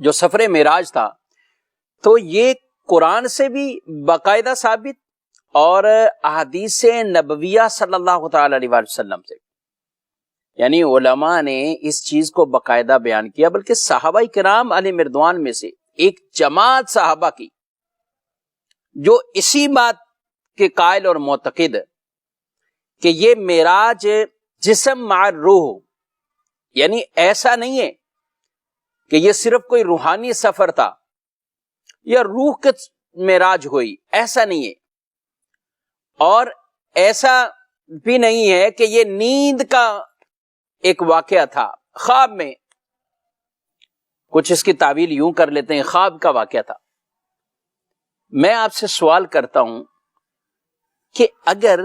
جو سفر معراج تھا، تو یہ قرآن سے بھی باقاعدہ ثابت اور احادیث نبویہ صلی اللہ تعالی علیہ وسلم سے، یعنی علماء نے اس چیز کو باقاعدہ بیان کیا، بلکہ صحابہ کرام علیہ مردوان میں سے ایک جماعت صحابہ کی جو اسی بات کے قائل اور معتقد کہ یہ معراج جسم مع روح، یعنی ایسا نہیں ہے کہ یہ صرف کوئی روحانی سفر تھا یا روح کے معراج ہوئی، ایسا نہیں ہے، اور ایسا بھی نہیں ہے کہ یہ نیند کا ایک واقعہ تھا، خواب میں، کچھ اس کی تعویل یوں کر لیتے ہیں خواب کا واقعہ تھا۔ میں آپ سے سوال کرتا ہوں کہ اگر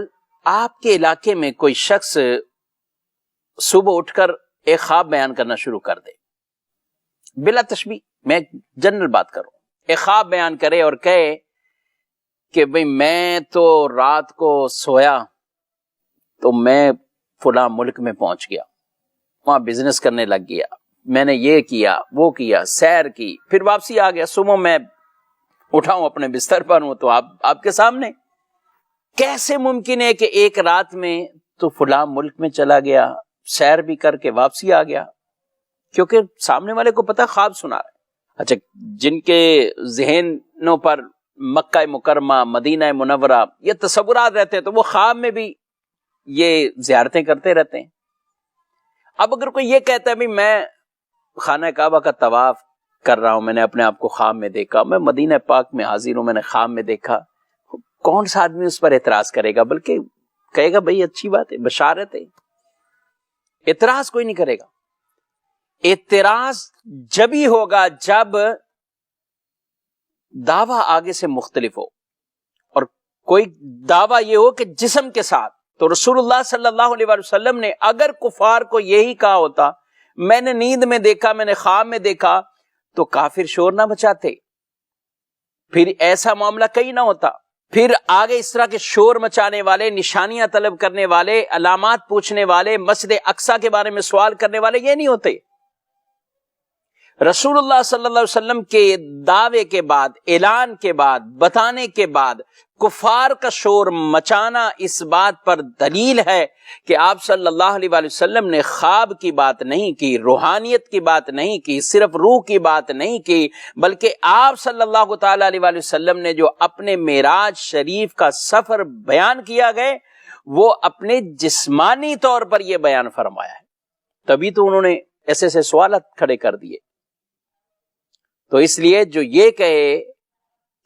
آپ کے علاقے میں کوئی شخص صبح اٹھ کر ایک خواب بیان کرنا شروع کر دے، بلا تشبیہ، میں جنرل بات کروں، ایک خواب بیان کرے اور کہے کہ بھئی میں تو رات کو سویا تو میں فلاں ملک میں پہنچ گیا، وہاں بزنس کرنے لگ گیا، میں نے یہ کیا وہ کیا، سیر کی، پھر واپسی آ گیا، صبح میں اٹھاؤں اپنے بستر پر ہوں تو آپ کے سامنے۔ کیسے ممکن ہے کہ ایک رات میں تو فلاں ملک میں چلا گیا، سیر بھی کر کے واپسی آ گیا؟ کیونکہ سامنے والے کو پتا خواب سنا رہا ہے۔ اچھا، جن کے ذہنوں پر مکہ مکرمہ، مدینہ منورہ یہ تصورات رہتے ہیں تو وہ خواب میں بھی یہ زیارتیں کرتے رہتے ہیں۔ اب اگر کوئی یہ کہتا ہے بھی میں خانہ کعبہ کا طواف کر رہا ہوں، میں نے اپنے آپ کو خواب میں دیکھا، میں مدینہ پاک میں حاضر ہوں، میں نے خواب میں دیکھا، کون سا آدمی اس پر اعتراض کرے گا؟ بلکہ کہے گا بھئی اچھی بات ہے، بشارت ہے، اعتراض کوئی نہیں کرے گا۔ اعتراض جب ہی ہوگا جب دعویٰ آگے سے مختلف ہو، اور کوئی دعویٰ یہ ہو کہ جسم کے ساتھ۔ تو رسول اللہ صلی اللہ علیہ وسلم نے اگر کفار کو یہی کہا ہوتا میں نے نیند میں دیکھا، میں نے خواب میں دیکھا، تو کافر شور نہ مچاتے، پھر ایسا معاملہ کہیں نہ ہوتا، پھر آگے اس طرح کے شور مچانے والے، نشانیاں طلب کرنے والے، علامات پوچھنے والے، مسجد اقصیٰ کے بارے میں سوال کرنے والے یہ نہیں ہوتے۔ رسول اللہ صلی اللہ علیہ وسلم کے دعوے کے بعد، اعلان کے بعد، بتانے کے بعد کفار کا شور مچانا اس بات پر دلیل ہے کہ آپ صلی اللہ علیہ وسلم نے خواب کی بات نہیں کی، روحانیت کی بات نہیں کی، صرف روح کی بات نہیں کی، بلکہ آپ صلی اللہ تعالی علیہ وسلم نے جو اپنے معراج شریف کا سفر بیان کیا گئے وہ اپنے جسمانی طور پر یہ بیان فرمایا ہے۔ تبھی تو انہوں نے ایسے ایسے سوالات کھڑے کر دیے۔ تو اس لیے جو یہ کہے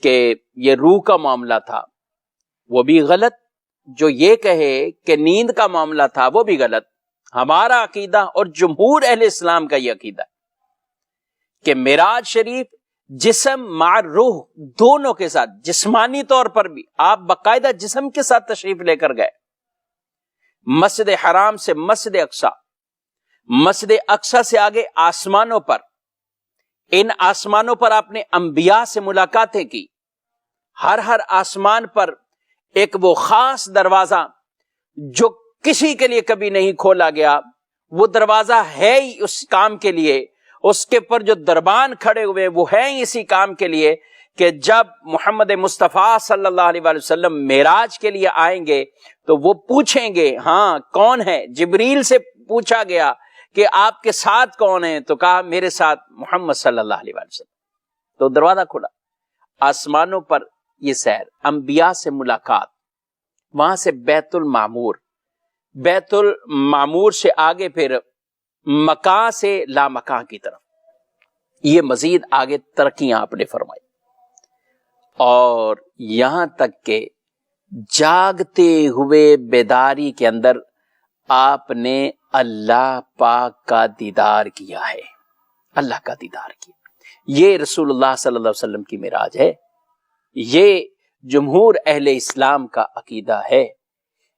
کہ یہ روح کا معاملہ تھا وہ بھی غلط، جو یہ کہے کہ نیند کا معاملہ تھا وہ بھی غلط۔ ہمارا عقیدہ اور جمہور اہل اسلام کا یہ عقیدہ ہے کہ معراج شریف جسم مع روح دونوں کے ساتھ، جسمانی طور پر بھی آپ باقاعدہ جسم کے ساتھ تشریف لے کر گئے، مسجد حرام سے مسجد اقصیٰ، مسجد اقصیٰ سے آگے آسمانوں پر، ان آسمانوں پر آپ نے انبیاء سے ملاقاتیں کی، ہر آسمان پر ایک وہ خاص دروازہ جو کسی کے لیے کبھی نہیں کھولا گیا، وہ دروازہ ہے ہی اس کام کے لیے، اس کے پر جو دربان کھڑے ہوئے وہ ہیں ہی اسی کام کے لیے کہ جب محمد مصطفیٰ صلی اللہ علیہ وسلم معراج کے لیے آئیں گے تو وہ پوچھیں گے ہاں کون ہے؟ جبریل سے پوچھا گیا کہ آپ کے ساتھ کون ہیں؟ تو کہا میرے ساتھ محمد صلی اللہ علیہ وسلم۔ تو دروازہ کھلا، آسمانوں پر یہ سیر، انبیاء سے ملاقات، وہاں سے بیت المعمور، بیت المعمور سے آگے پھر مکہ سے لا مکہ کی طرف، یہ مزید آگے ترقیاں آپ نے فرمائی، اور یہاں تک کہ جاگتے ہوئے بیداری کے اندر آپ نے اللہ پاک کا دیدار کیا ہے، اللہ کا دیدار کیا۔ یہ رسول اللہ صلی اللہ علیہ وسلم کی معراج ہے، یہ جمہور اہل اسلام کا عقیدہ ہے،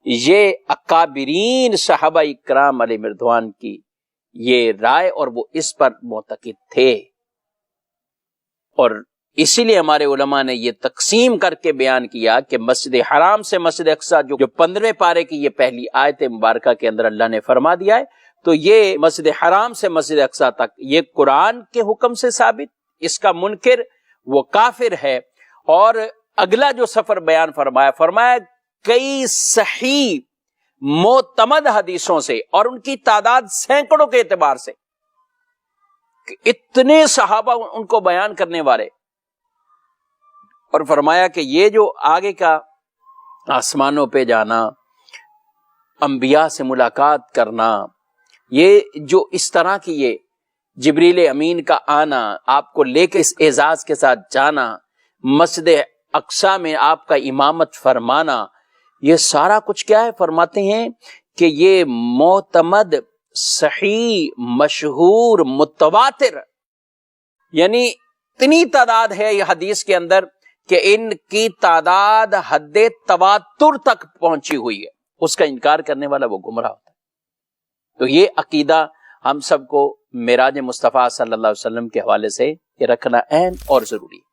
یہ اکابرین صحابہ اکرام علیہ مردوان کی یہ رائے اور وہ اس پر معتقد تھے، اور اسی لیے ہمارے علماء نے یہ تقسیم کر کے بیان کیا کہ مسجد حرام سے مسجد اقصیٰ جو 15ویں پارے کی یہ پہلی آیت مبارکہ کے اندر اللہ نے فرما دیا ہے، تو یہ مسجد حرام سے مسجد اقصیٰ تک یہ قرآن کے حکم سے ثابت، اس کا منکر وہ کافر ہے۔ اور اگلا جو سفر بیان فرمایا کئی صحیح معتمد حدیثوں سے، اور ان کی تعداد سینکڑوں کے اعتبار سے، کہ اتنے صحابہ ان کو بیان کرنے والے، اور فرمایا کہ یہ جو آگے کا آسمانوں پہ جانا، انبیاء سے ملاقات کرنا، یہ جو اس طرح کی یہ جبریل امین کا آنا، آپ کو لے کے اس اعزاز کے ساتھ جانا، مسجد اقصی میں آپ کا امامت فرمانا، یہ سارا کچھ کیا ہے؟ فرماتے ہیں کہ یہ معتمد، صحیح، مشہور، متواتر، یعنی اتنی تعداد ہے یہ حدیث کے اندر کہ ان کی تعداد حد تواتر تک پہنچی ہوئی ہے، اس کا انکار کرنے والا وہ گمراہ ہوتا ہے۔ تو یہ عقیدہ ہم سب کو معراج مصطفیٰ صلی اللہ علیہ وسلم کے حوالے سے یہ رکھنا اہم اور ضروری ہے۔